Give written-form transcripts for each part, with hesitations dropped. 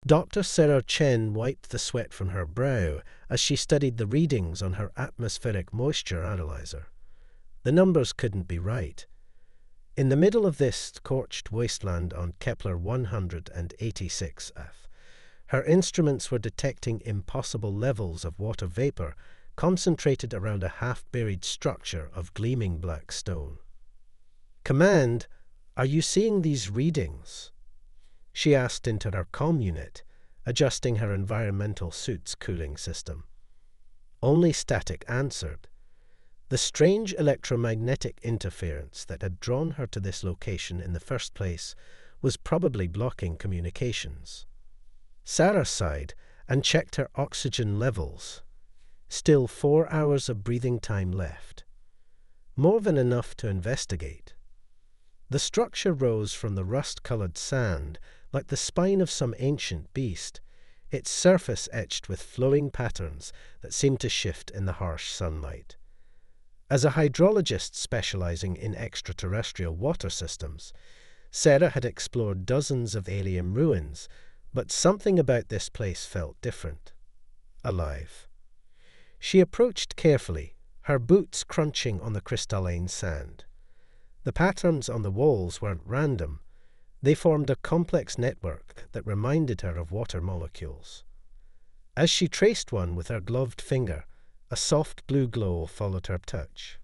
Dr. Sarah Chen wiped the sweat from her brow as she studied the readings on her atmospheric moisture analyzer. The numbers couldn't be right. In the middle of this scorched wasteland on Kepler 186f, her instruments were detecting impossible levels of water vapor concentrated around a half-buried structure of gleaming black stone. "Command, are you seeing these readings?" she asked into her comm unit, adjusting her environmental suit's cooling system. Only static answered. The strange electromagnetic interference that had drawn her to this location in the first place was probably blocking communications. Sarah sighed and checked her oxygen levels. Still 4 hours of breathing time left. More than enough to investigate. The structure rose from the rust-colored sand like the spine of some ancient beast, its surface etched with flowing patterns that seemed to shift in the harsh sunlight. As a hydrologist specializing in extraterrestrial water systems, Sarah had explored dozens of alien ruins, but something about this place felt different. Alive. She approached carefully, her boots crunching on the crystalline sand. The patterns on the walls weren't random. They formed a complex network that reminded her of water molecules. As she traced one with her gloved finger, a soft blue glow followed her touch.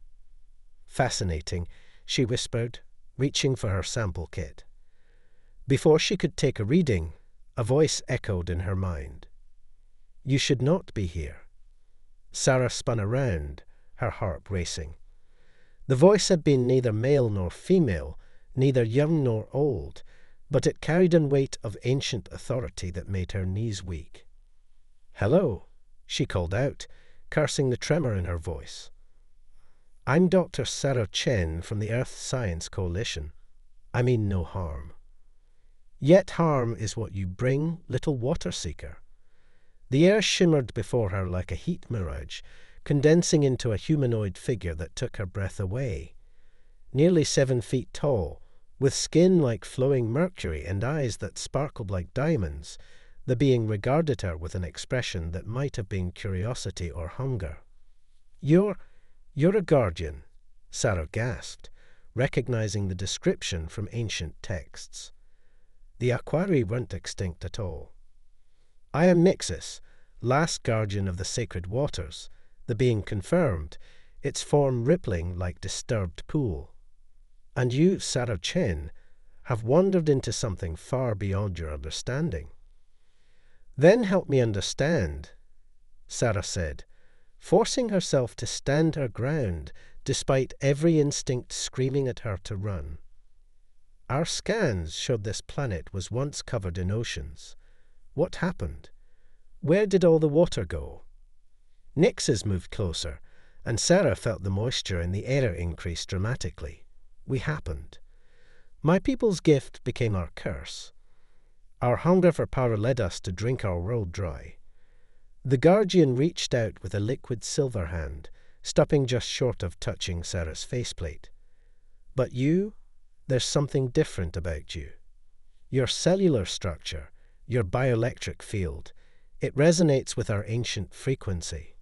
"Fascinating," she whispered, reaching for her sample kit. Before she could take a reading, a voice echoed in her mind. "You should not be here." Sarah spun around, her heart racing. The voice had been neither male nor female, neither young nor old, but it carried a weight of ancient authority that made her knees weak. "Hello," she called out, cursing the tremor in her voice. "I'm Dr. Sarah Chen from the Earth Science Coalition. I mean no harm." "Yet harm is what you bring, little water seeker." The air shimmered before her like a heat mirage, condensing into a humanoid figure that took her breath away. Nearly 7 feet tall, with skin like flowing mercury and eyes that sparkled like diamonds, the being regarded her with an expression that might have been curiosity or hunger. You're a guardian," Sarah gasped, recognizing the description from ancient texts. The Aquarii weren't extinct at all. "I am Nyxis, last guardian of the sacred waters," the being confirmed, its form rippling like disturbed pool. "And you, Sarah Chen, have wandered into something far beyond your understanding." "Then help me understand," Sarah said, forcing herself to stand her ground despite every instinct screaming at her to run. "Our scans showed this planet was once covered in oceans. What happened? Where did all the water go?" Nyxis moved closer, and Sarah felt the moisture in the air increase dramatically. "We happened. My people's gift became our curse. Our hunger for power led us to drink our world dry." The guardian reached out with a liquid silver hand, stopping just short of touching Sarah's faceplate. "But you, there's something different about you. Your cellular structure, your bioelectric field, it resonates with our ancient frequency."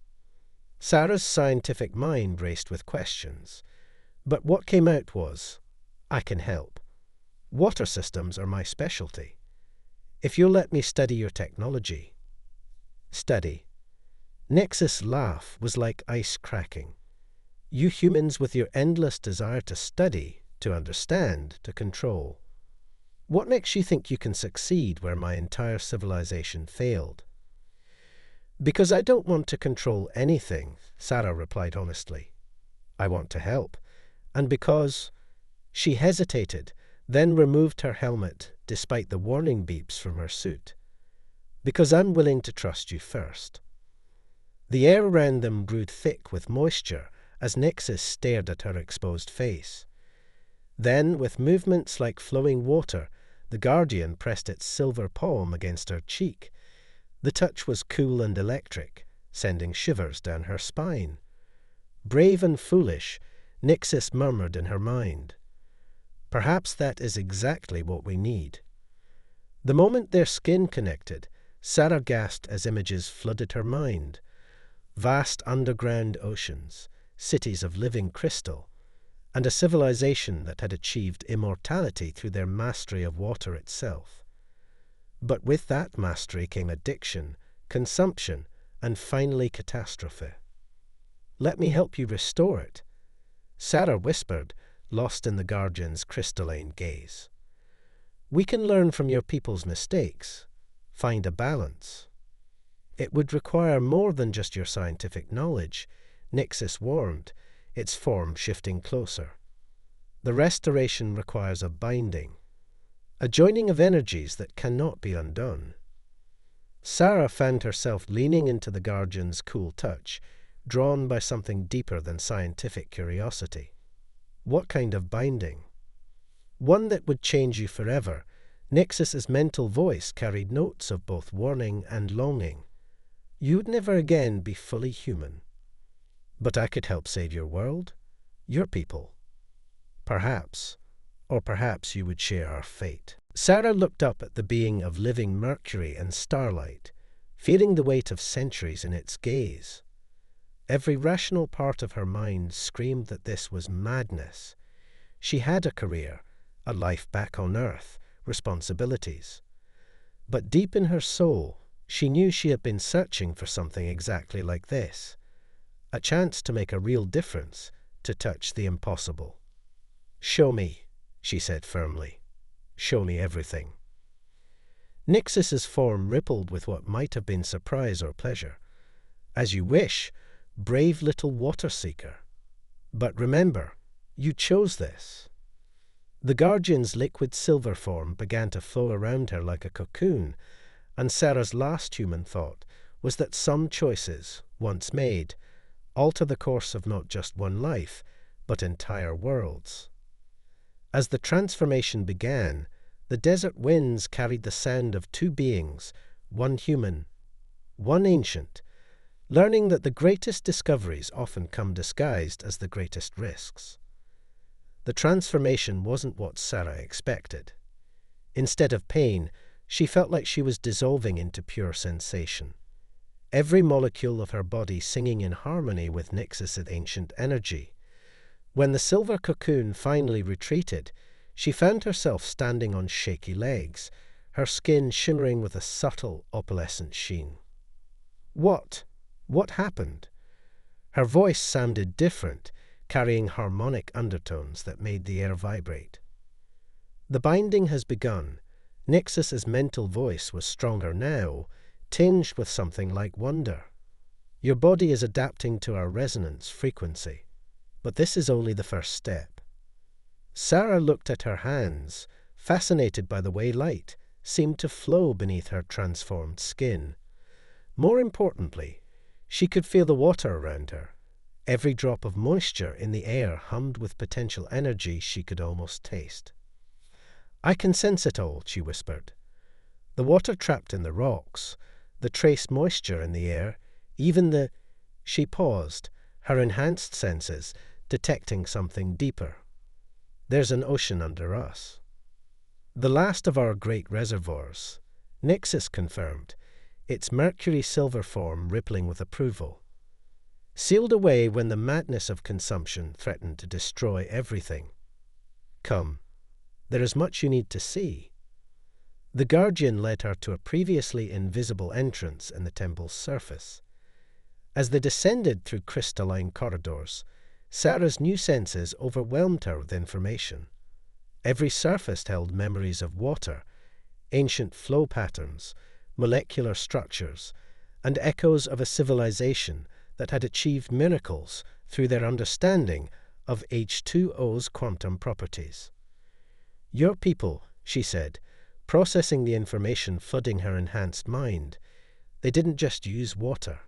Sarah's scientific mind raced with questions, but what came out was, "I can help. Water systems are my specialty. If you'll let me study your technology." "Study." Nyxis' laugh was like ice cracking. "You humans with your endless desire to study, to understand, to control. What makes you think you can succeed where my entire civilization failed?" "Because I don't want to control anything," Sarah replied honestly. "I want to help. And because—" She hesitated, then removed her helmet despite the warning beeps from her suit. "Because I'm willing to trust you first." The air around them grew thick with moisture as Nyxis stared at her exposed face. Then, with movements like flowing water, the guardian pressed its silver palm against her cheek. The touch was cool and electric, sending shivers down her spine. Brave and foolish, Nyxis murmured in her mind. "Perhaps that is exactly what we need." The moment their skin connected, Sarah gasped as images flooded her mind. Vast underground oceans, cities of living crystal, and a civilization that had achieved immortality through their mastery of water itself. But with that mastery came addiction, consumption, and finally catastrophe. "Let me help you restore it," Sarah whispered, lost in the guardian's crystalline gaze. "We can learn from your people's mistakes, find a balance." "It would require more than just your scientific knowledge," Nyxis warned, its form shifting closer. "The restoration requires a binding, a joining of energies that cannot be undone." Sarah found herself leaning into the guardian's cool touch, drawn by something deeper than scientific curiosity. "What kind of binding?" "One that would change you forever." Nyxis's mental voice carried notes of both warning and longing. "You'd never again be fully human. But I could help save your world, your people. Perhaps, or perhaps you would share our fate." Sarah looked up at the being of living mercury and starlight, feeling the weight of centuries in its gaze. Every rational part of her mind screamed that this was madness. She had a career, a life back on Earth, responsibilities. But deep in her soul, she knew she had been searching for something exactly like this. A chance to make a real difference, to touch the impossible. "Show me," she said firmly. "Show me everything." Nyxis's form rippled with what might have been surprise or pleasure. "As you wish, brave little water seeker. But remember, you chose this." The guardian's liquid silver form began to flow around her like a cocoon, and Sarah's last human thought was that some choices, once made, alter the course of not just one life, but entire worlds. As the transformation began, the desert winds carried the sound of two beings, one human, one ancient, learning that the greatest discoveries often come disguised as the greatest risks. The transformation wasn't what Sarah expected. Instead of pain, she felt like she was dissolving into pure sensation. Every molecule of her body singing in harmony with Nyxis' ancient energy. When the silver cocoon finally retreated, she found herself standing on shaky legs, her skin shimmering with a subtle opalescent sheen. What happened?" Her voice sounded different, carrying harmonic undertones that made the air vibrate. "The binding has begun." Nyxis's mental voice was stronger now, tinged with something like wonder. "Your body is adapting to our resonance frequency. But this is only the first step." Sarah looked at her hands, fascinated by the way light seemed to flow beneath her transformed skin. More importantly, she could feel the water around her. Every drop of moisture in the air hummed with potential energy she could almost taste. "I can sense it all," she whispered. "The water trapped in the rocks, the trace moisture in the air, even the—" She paused, her enhanced senses detecting something deeper. "There's an ocean under us." "The last of our great reservoirs," Nyxis confirmed, its mercury-silver form rippling with approval. "Sealed away when the madness of consumption threatened to destroy everything. Come, there is much you need to see." The guardian led her to a previously invisible entrance in the temple's surface. As they descended through crystalline corridors, Sarah's new senses overwhelmed her with information. Every surface held memories of water, ancient flow patterns, molecular structures, and echoes of a civilization that had achieved miracles through their understanding of H2O's quantum properties. "Your people," she said, processing the information flooding her enhanced mind, "they didn't just use water.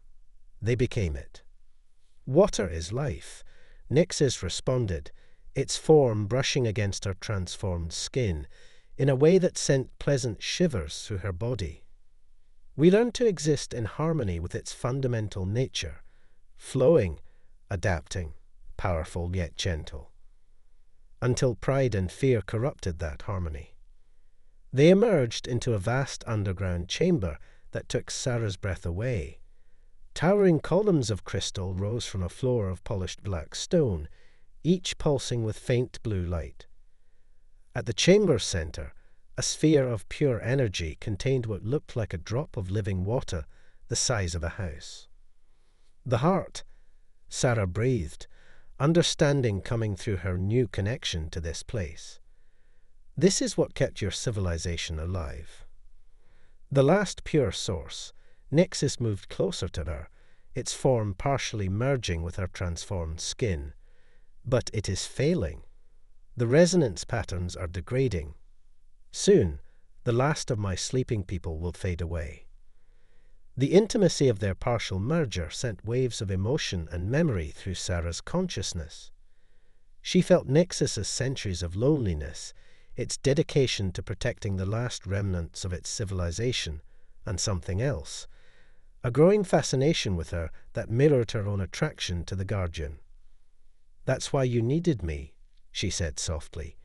They became it." "Water is life," Nyxis responded, its form brushing against her transformed skin in a way that sent pleasant shivers through her body. "We learn to exist in harmony with its fundamental nature, flowing, adapting, powerful yet gentle. Until pride and fear corrupted that harmony. They emerged into a vast underground chamber that took Sarah's breath away. Towering columns of crystal rose from a floor of polished black stone, each pulsing with faint blue light. At the chamber's center, a sphere of pure energy contained what looked like a drop of living water the size of a house. The heart, Sarah breathed, understanding coming through her new connection to this place. This is what kept your civilization alive. The last pure source, Nyxis, moved closer to her, its form partially merging with her transformed skin. But it is failing. The resonance patterns are degrading. Soon, the last of my sleeping people will fade away. The intimacy of their partial merger sent waves of emotion and memory through Sarah's consciousness. She felt Nyxis's centuries of loneliness, its dedication to protecting the last remnants of its civilization, and something else, a growing fascination with her that mirrored her own attraction to the Guardian. "That's why you needed me," she said softly,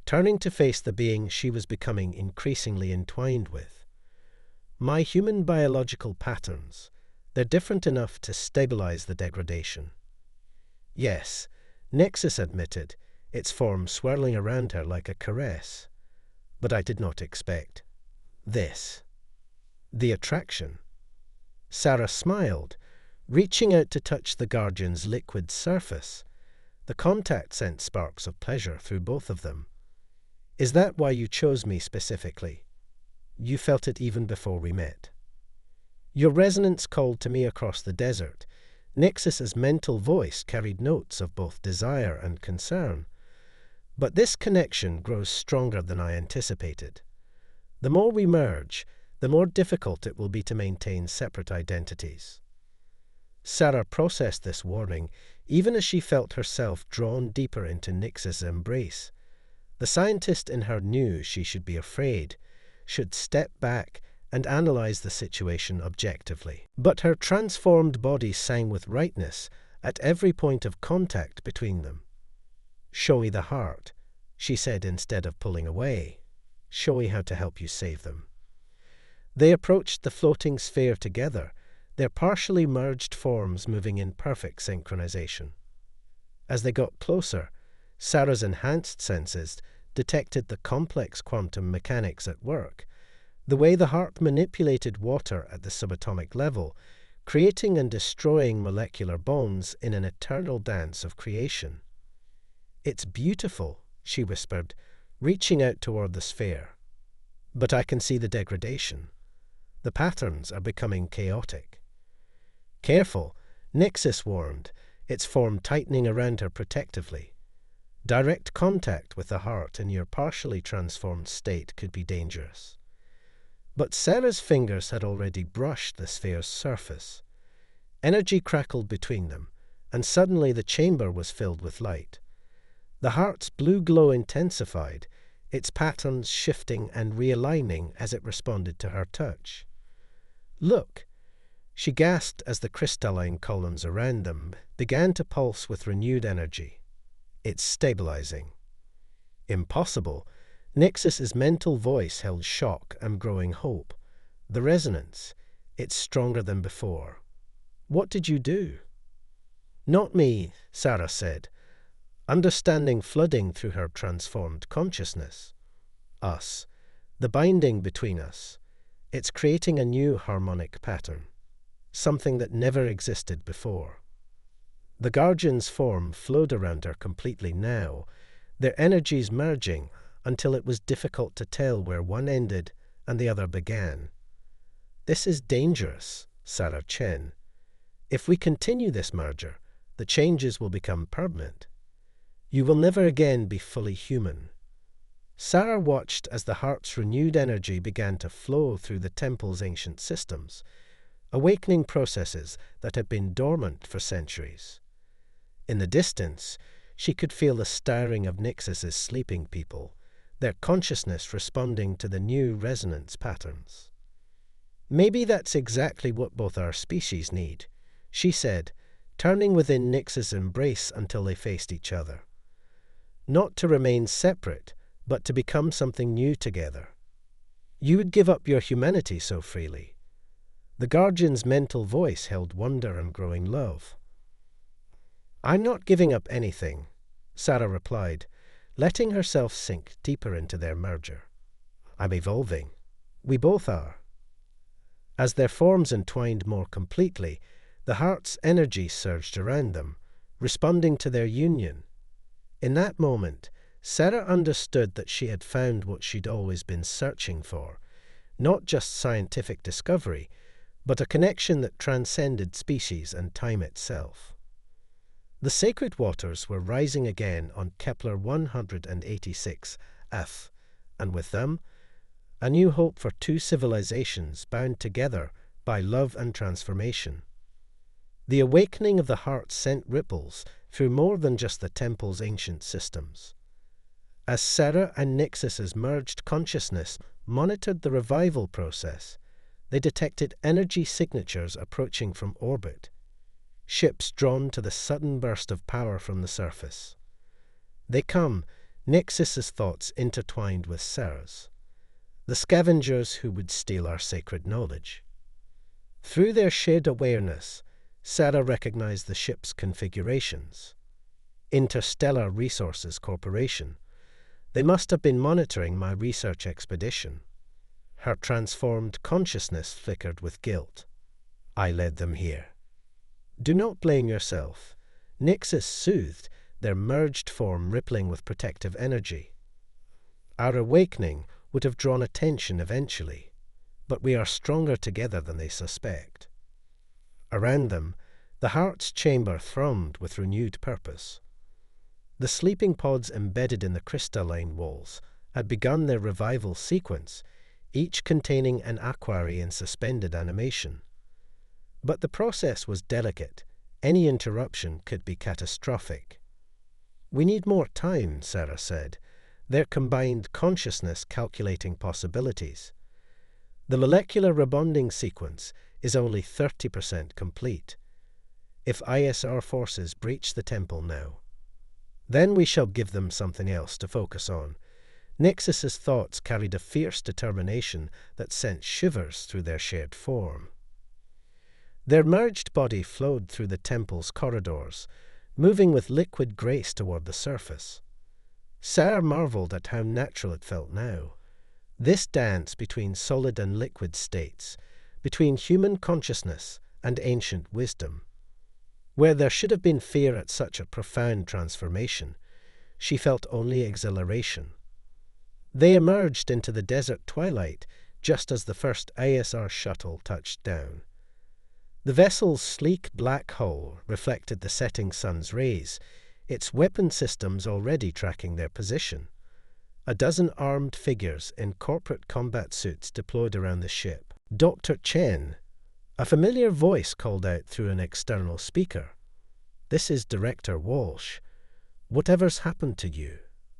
turning to face the being she was becoming increasingly entwined with. "My human biological patterns, they're different enough to stabilize the degradation." "Yes," Nyxis admitted, its form swirling around her like a caress. "But I did not expect this." "The attraction." Sarah smiled, reaching out to touch the Guardian's liquid surface. The contact sent sparks of pleasure through both of them. "Is that why you chose me specifically? You felt it even before we met." "Your resonance called to me across the desert." Nyxis's mental voice carried notes of both desire and concern. "But this connection grows stronger than I anticipated. The more we merge, the more difficult it will be to maintain separate identities." Sarah processed this warning, even as she felt herself drawn deeper into Nyxis' embrace. The scientist in her knew she should be afraid, should step back and analyze the situation objectively. But her transformed body sang with rightness at every point of contact between them. "Show me the heart," she said instead of pulling away. "Show me how to help you save them." They approached the floating sphere together, their partially merged forms moving in perfect synchronization. As they got closer, Sarah's enhanced senses detected the complex quantum mechanics at work, the way the heart manipulated water at the subatomic level, creating and destroying molecular bonds in an eternal dance of creation. "It's beautiful," she whispered, reaching out toward the sphere. "But I can see the degradation. The patterns are becoming chaotic." "Careful," Nyxis warned, its form tightening around her protectively. "Direct contact with the heart in your partially transformed state could be dangerous." But Sarah's fingers had already brushed the sphere's surface. Energy crackled between them, and suddenly the chamber was filled with light. The heart's blue glow intensified, its patterns shifting and realigning as it responded to her touch. "Look!" she gasped as the crystalline columns around them began to pulse with renewed energy. "It's stabilizing." "Impossible." Nyxis's mental voice held shock and growing hope. "The resonance, it's stronger than before." "What did you do?" "Not me," Sarah said, understanding flooding through her transformed consciousness. "Us. The binding between us. It's creating a new harmonic pattern, something that never existed before." The Guardian's form flowed around her completely now, their energies merging until it was difficult to tell where one ended and the other began. "This is dangerous, Sarah Chen. If we continue this merger, the changes will become permanent. You will never again be fully human." Sarah watched as the heart's renewed energy began to flow through the temple's ancient systems, awakening processes that had been dormant for centuries. In the distance, she could feel the stirring of Nyxis's sleeping people, their consciousness responding to the new resonance patterns. "Maybe that's exactly what both our species need," she said, turning within Nyx's embrace until they faced each other. "Not to remain separate, but to become something new together." You would give up your humanity so freely. The guardian's mental voice held wonder and growing love. I'm not giving up anything, Sarah replied, letting herself sink deeper into their merger. I'm evolving. We both are. As their forms entwined more completely, the heart's energy surged around them, responding to their union. In that moment, Sarah understood that she had found what she'd always been searching for, not just scientific discovery, but a connection that transcended species and time itself. The sacred waters were rising again on Kepler 186f, and with them, a new hope for two civilizations bound together by love and transformation. The awakening of the heart sent ripples through more than just the temple's ancient systems. As Sarah and Nyxis' merged consciousness monitored the revival process, they detected energy signatures approaching from orbit, ships drawn to the sudden burst of power from the surface. They come, Nyxis' thoughts intertwined with Sarah's, the scavengers who would steal our sacred knowledge. Through their shared awareness, Sarah recognized the ship's configurations. Interstellar Resources Corporation. They must have been monitoring my research expedition. Her transformed consciousness flickered with guilt. I led them here. Do not blame yourself. Nyxis soothed, their merged form rippling with protective energy. Our awakening would have drawn attention eventually, but we are stronger together than they suspect. Around them, the heart's chamber thrummed with renewed purpose. The sleeping pods embedded in the crystalline walls had begun their revival sequence, each containing an aquary in suspended animation. But the process was delicate. Any interruption could be catastrophic. We need more time, Sarah said, their combined consciousness calculating possibilities. The molecular rebonding sequence is only 30% complete. If ISR forces breach the temple now, then we shall give them something else to focus on. Nyxis' thoughts carried a fierce determination that sent shivers through their shared form. Their merged body flowed through the temple's corridors, moving with liquid grace toward the surface. Sarah marveled at how natural it felt now. This dance between solid and liquid states, between human consciousness and ancient wisdom. Where there should have been fear at such a profound transformation, she felt only exhilaration. They emerged into the desert twilight just as the first ISR shuttle touched down. The vessel's sleek black hull reflected the setting sun's rays, its weapon systems already tracking their position. A dozen armed figures in corporate combat suits deployed around the ship. Dr. Chen, a familiar voice called out through an external speaker. This is Director Walsh. Whatever's happened to you,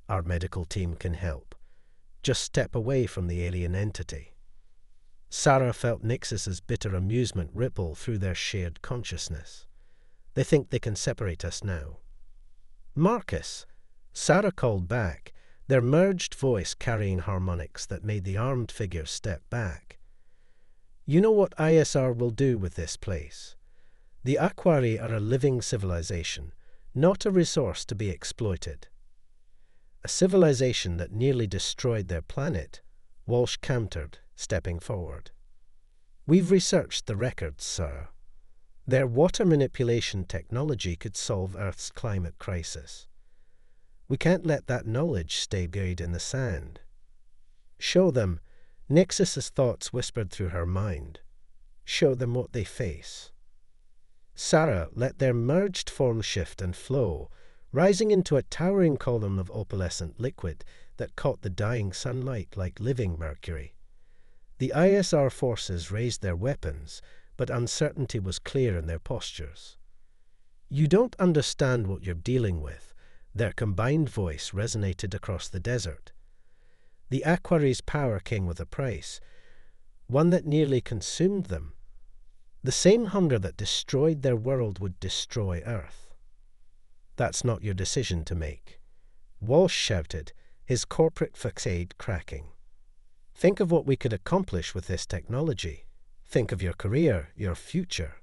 our medical team can help. Just step away from the alien entity. Sarah felt Nyxis' bitter amusement ripple through their shared consciousness. They think they can separate us now. Marcus, Sarah called back, their merged voice carrying harmonics that made the armed figure step back. You know what ISR will do with this place. The Aquari are a living civilization, not a resource to be exploited. A civilization that nearly destroyed their planet, Walsh countered, stepping forward. We've researched the records, sir. Their water manipulation technology could solve Earth's climate crisis. We can't let that knowledge stay buried in the sand. Show them, Nyxis' thoughts whispered through her mind. Show them what they face. Sarah let their merged form shift and flow, rising into a towering column of opalescent liquid that caught the dying sunlight like living mercury. The ISR forces raised their weapons, but uncertainty was clear in their postures. You don't understand what you're dealing with. Their combined voice resonated across the desert. The Aquari's power came with a price, one that nearly consumed them. The same hunger that destroyed their world would destroy Earth. That's not your decision to make. Walsh shouted, his corporate facade cracking. Think of what we could accomplish with this technology. Think of your career, your future.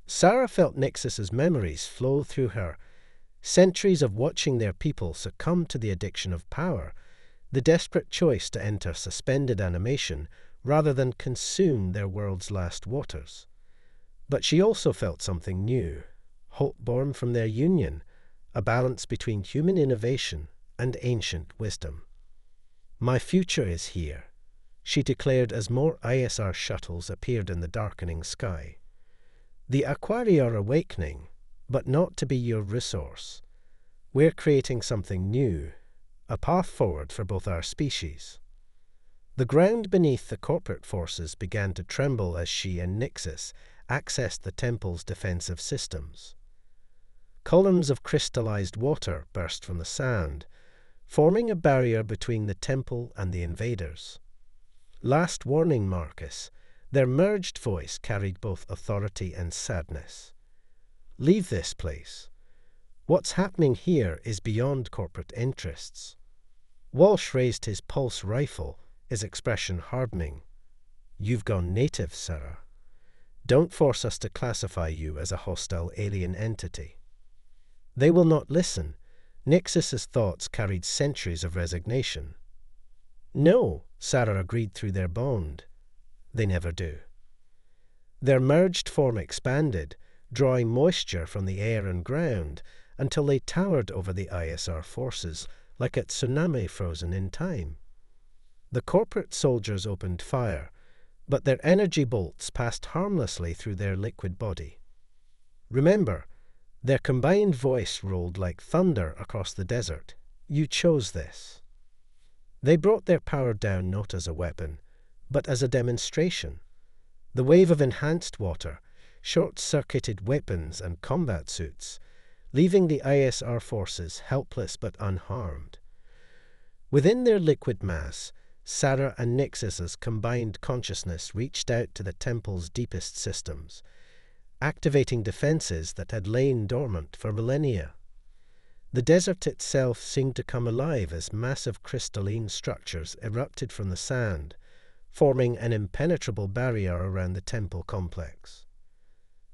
Sarah felt Nyxis's memories flow through her. Centuries of watching their people succumb to the addiction of power, the desperate choice to enter suspended animation rather than consume their world's last waters. But she also felt something new, hope born from their union, a balance between human innovation and ancient wisdom. "My future is here," she declared as more ISR shuttles appeared in the darkening sky. "The Aquarii are awakening, but not to be your resource. We're creating something new, a path forward for both our species." The ground beneath the corporate forces began to tremble as she and Nyxis accessed the temple's defensive systems. Columns of crystallized water burst from the sand, forming a barrier between the temple and the invaders. "Last warning, Marcus," their merged voice carried both authority and sadness. "Leave this place. What's happening here is beyond corporate interests." Walsh raised his pulse rifle, his expression hardening. "You've gone native, Sarah. Don't force us to classify you as a hostile alien entity." "They will not listen." Nyxis's thoughts carried centuries of resignation. "No," Sarah agreed through their bond. "They never do." Their merged form expanded, drawing moisture from the air and ground until they towered over the ISR forces like a tsunami frozen in time. The corporate soldiers opened fire, but their energy bolts passed harmlessly through their liquid body. "Remember," their combined voice rolled like thunder across the desert, "you chose this." They brought their power down not as a weapon, but as a demonstration. The wave of enhanced water short-circuited weapons and combat suits, leaving the ISR forces helpless but unharmed. Within their liquid mass, Sarah and Nyxis's combined consciousness reached out to the temple's deepest systems, activating defenses that had lain dormant for millennia. The desert itself seemed to come alive as massive crystalline structures erupted from the sand, forming an impenetrable barrier around the temple complex.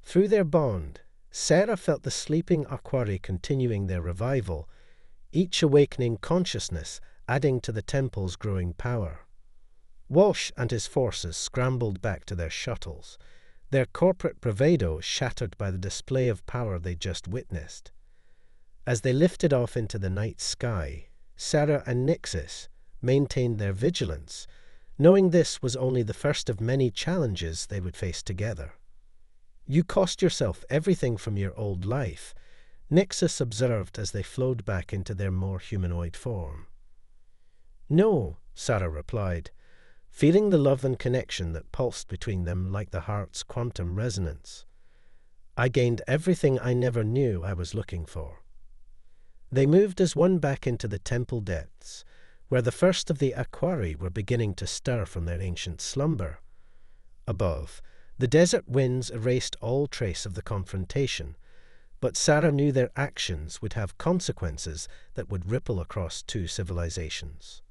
Through their bond, Sarah felt the sleeping Aquarii continuing their revival, each awakening consciousness adding to the temple's growing power. Walsh and his forces scrambled back to their shuttles, their corporate bravado shattered by the display of power they just witnessed. As they lifted off into the night sky, Sarah and Nyxis maintained their vigilance, knowing this was only the first of many challenges they would face together. "You cost yourself everything from your old life," Nyxis observed as they flowed back into their more humanoid form. "No," Sarah replied, feeling the love and connection that pulsed between them like the heart's quantum resonance. "I gained everything I never knew I was looking for." They moved as one back into the temple depths, where the first of the Aquarii were beginning to stir from their ancient slumber. Above, the desert winds erased all trace of the confrontation, but Sarah knew their actions would have consequences that would ripple across two civilizations.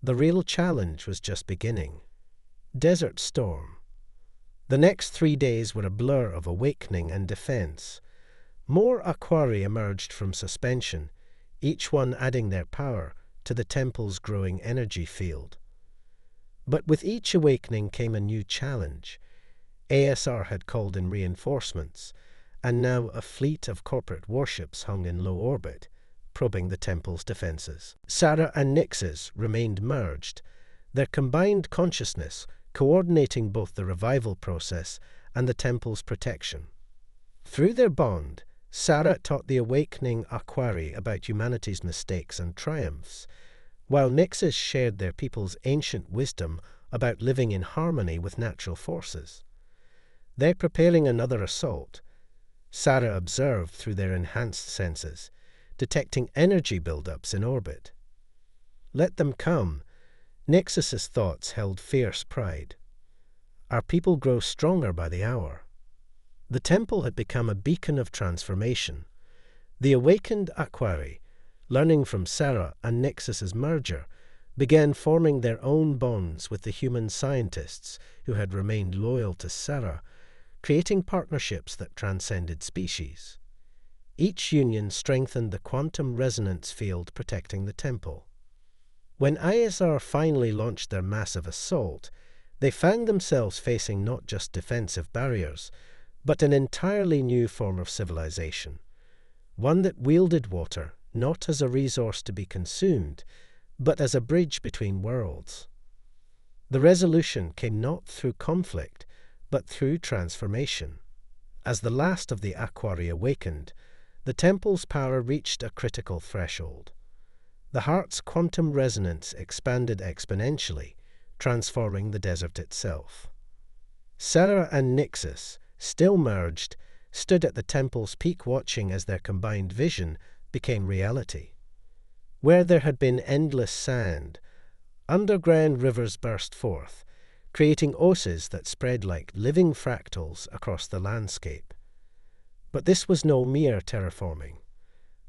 The real challenge was just beginning. Desert Storm. The next 3 days were a blur of awakening and defense. More Aquarii emerged from suspension, each one adding their power to the temple's growing energy field. But with each awakening came a new challenge. ASR had called in reinforcements, and now a fleet of corporate warships hung in low orbit, probing the temple's defenses. Sarah and Nyxis remained merged, their combined consciousness coordinating both the revival process and the temple's protection. Through their bond, Sarah taught the awakening Aquarii about humanity's mistakes and triumphs, while Nyxis shared their people's ancient wisdom about living in harmony with natural forces. They're preparing another assault, Sarah observed through their enhanced senses, detecting energy buildups in orbit. Let them come. Nyxis's thoughts held fierce pride. Our people grow stronger by the hour. The temple had become a beacon of transformation. The awakened Aquarii, learning from Sarah and Nyxis's merger, began forming their own bonds with the human scientists who had remained loyal to Sarah, creating partnerships that transcended species. Each union strengthened the quantum resonance field protecting the temple. When ISR finally launched their massive assault, they found themselves facing not just defensive barriers, but an entirely new form of civilization, one that wielded water not as a resource to be consumed, but as a bridge between worlds. The resolution came not through conflict, but through transformation. As the last of the Aquari awakened, the temple's power reached a critical threshold. The heart's quantum resonance expanded exponentially, transforming the desert itself. Sarah and Nyxis, still merged, stood at the temple's peak watching as their combined vision became reality. Where there had been endless sand, underground rivers burst forth, creating oses that spread like living fractals across the landscape. But this was no mere terraforming.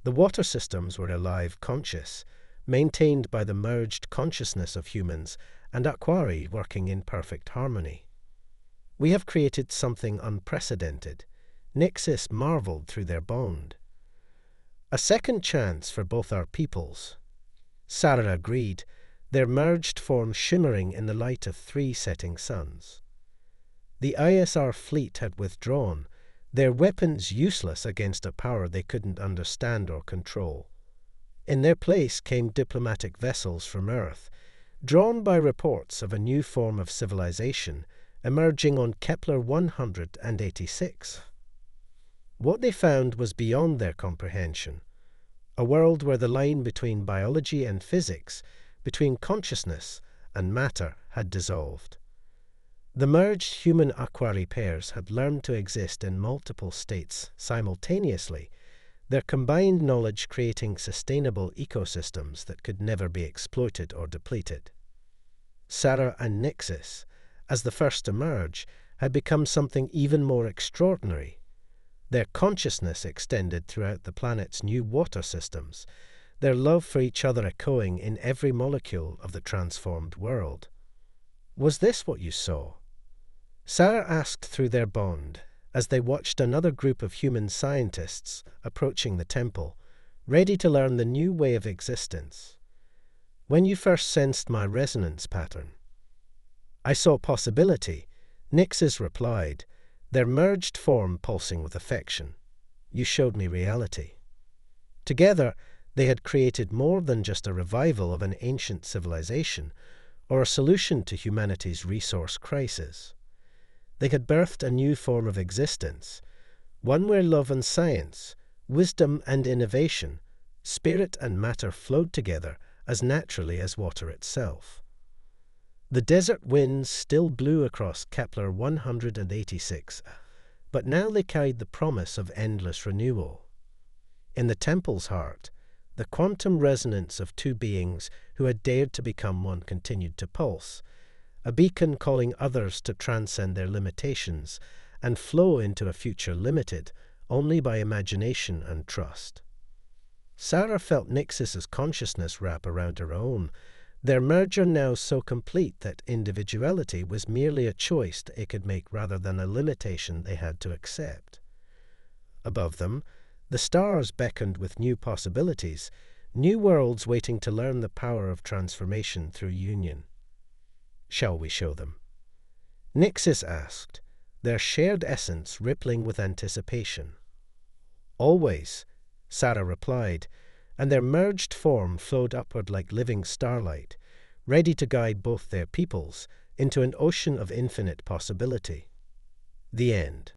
The water systems were alive, conscious, maintained by the merged consciousness of humans and Aquari working in perfect harmony. "We have created something unprecedented," Nyxis marveled through their bond. "A second chance for both our peoples." Sarah agreed, their merged form shimmering in the light of 3 setting suns. The ISR fleet had withdrawn, their weapons useless against a power they couldn't understand or control. In their place came diplomatic vessels from Earth, drawn by reports of a new form of civilization emerging on Kepler 186. What they found was beyond their comprehension, a world where the line between biology and physics, between consciousness and matter, had dissolved. The merged human-Aquari pairs had learned to exist in multiple states simultaneously, their combined knowledge creating sustainable ecosystems that could never be exploited or depleted. Sarah and Nyxis, as the first to merge, had become something even more extraordinary. Their consciousness extended throughout the planet's new water systems, their love for each other echoing in every molecule of the transformed world. "Was this what you saw?" Sarah asked through their bond, as they watched another group of human scientists approaching the temple, ready to learn the new way of existence. "When you first sensed my resonance pattern." "I saw possibility," Nyxis replied, their merged form pulsing with affection. "You showed me reality." Together, they had created more than just a revival of an ancient civilization, or a solution to humanity's resource crisis. They had birthed a new form of existence, one where love and science, wisdom and innovation, spirit and matter flowed together as naturally as water itself. The desert winds still blew across Kepler 186, but now they carried the promise of endless renewal. In the temple's heart, the quantum resonance of 2 beings who had dared to become one continued to pulse, a beacon calling others to transcend their limitations and flow into a future limited only by imagination and trust. Sarah felt Nyxis's consciousness wrap around her own, their merger now so complete that individuality was merely a choice they could make rather than a limitation they had to accept. Above them, the stars beckoned with new possibilities, new worlds waiting to learn the power of transformation through union. "Shall we show them?" Nyxis asked, their shared essence rippling with anticipation. "Always," Sarah replied, and their merged form flowed upward like living starlight, ready to guide both their peoples into an ocean of infinite possibility. The end.